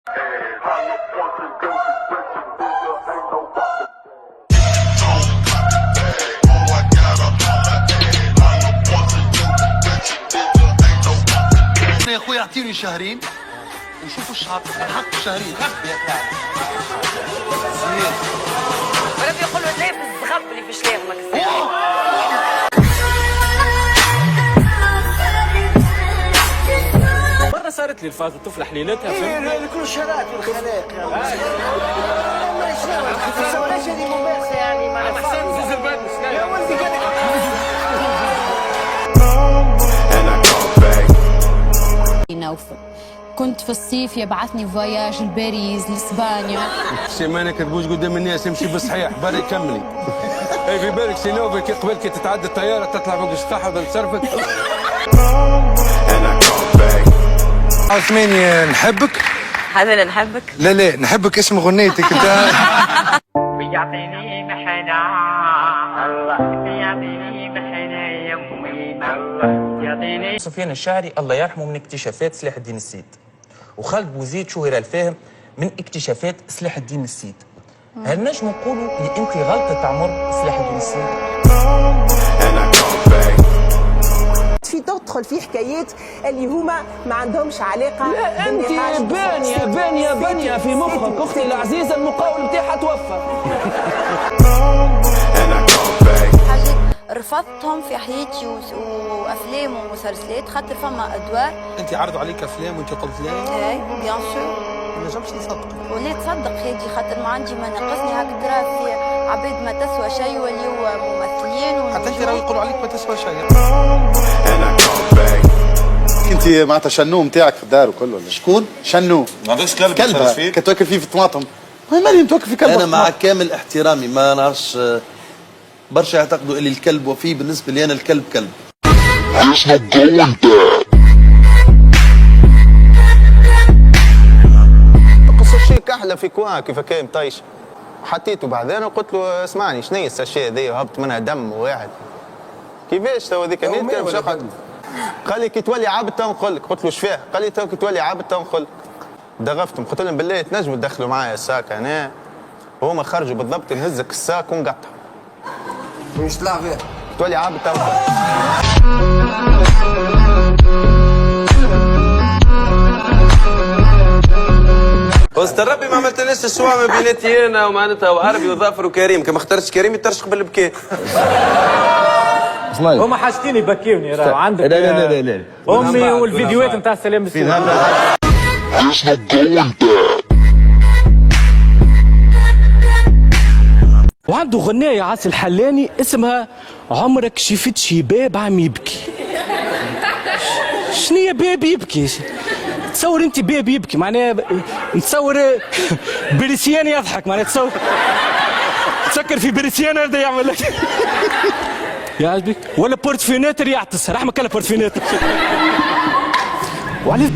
يا اخوي اعطيني شهرين وشوفوا الشهر حق شهرين ولكن يقولوا ليه في الزغب اللي في شلاغمك. مرة صارت لي الفاظ الطفلة حليلتها فهمت؟ كل الشرات والخلاق ليش هذه ممارسة يعني مع أحسن زوز البدن يا ولدي نوفل كنت في الصيف يبعثني فواياج لباريس لإسبانيا. سي ما نكذبوش قدام الناس، امشي بالصحيح بري كملي. اي في بالك سي نوفل كي قبل كي تتعدى الطياره تطلع فوق السطح ولا تصرفك. عثماني نحبك. هذا نحبك. لا نحبك اسم غنيتك انت. يعطيني محنة الله يعطيني محنة يومين الله يعطيني. سفيان الشاعري الله يرحمه من اكتشافات سلاح الدين السيد، وخالد بوزيد شهر الفاهم من اكتشافات سلاح الدين السيد. هل نجم نقولوا اللي يمكن غلطة عمر سلاح الدين السيد؟ في تدخل في حكايات اللي هما ما عندهمش علاقه. لا انت بانيه في مخك اختي العزيزه المقاول بتاعها توفى. حاجات رفضتهم في حياتي وافلام ومسلسلات خاطر فما ادوار. انت عرضوا عليك افلام وانت قلت لا؟ اي بيان سور. ما نجمش نصدق. ولا تصدق هادي خاطر ما عندي ما ناقصني هكذا في عباد ما تسوى شيء واللي ممثلين. حتى انت راهو يقولوا عليك ما تسوى شيء. انت معناتها شنو نتاعك في الدار وكل ولا شكون؟ شنو ما عندكش كلب كلبها كتوكل فيه في الطماطم. مالي متوكل في كلب. انا مع كامل احترامي ما نعرفش برشا يعتقدوا اللي الكلب وفي، بالنسبه لي انا الكلب كلب. قص الشيء كحله في كوان كيف كان طيش حطيته بعدين وقلت له اسمعني شنو هي الساشيه ذي وهبط منها دم واحد كيفاش تو هذيك نيت شقد. قال لي كي تولي عابد تو نقول لك. قلت له ايش فيها؟ قال لي تو كي تولي عابد تو نقول لك. دغفتهم قلت لهم بالله تنجموا تدخلوا معايا الساك هنا. هما خرجوا بالضبط نهزك الساك ونقطع. مش طلع فيها تولي عابد تو نقول لك. واستربي ما عملتليش السوا ما بيناتي انا ومعناتها وعربي وظافر وكريم، كما اخترتش كريم يترشق بالبكاء. هما حاجتين يبكيوني راهو عندك. لا امي والفيديوهات نتاع السلام بالسلام. وعنده غنايه عاصي الحلاني اسمها عمرك شفت شباب عم يبكي. شنيا باب يبكي؟ تصور انت باب يبكي معناها نتصور بريسيان يضحك معناها تسكر في بريسيان هذا يعمل لك يعجبك ولا بورتفيناتر يعطس رحمك الله بورتفيناتر. وعليه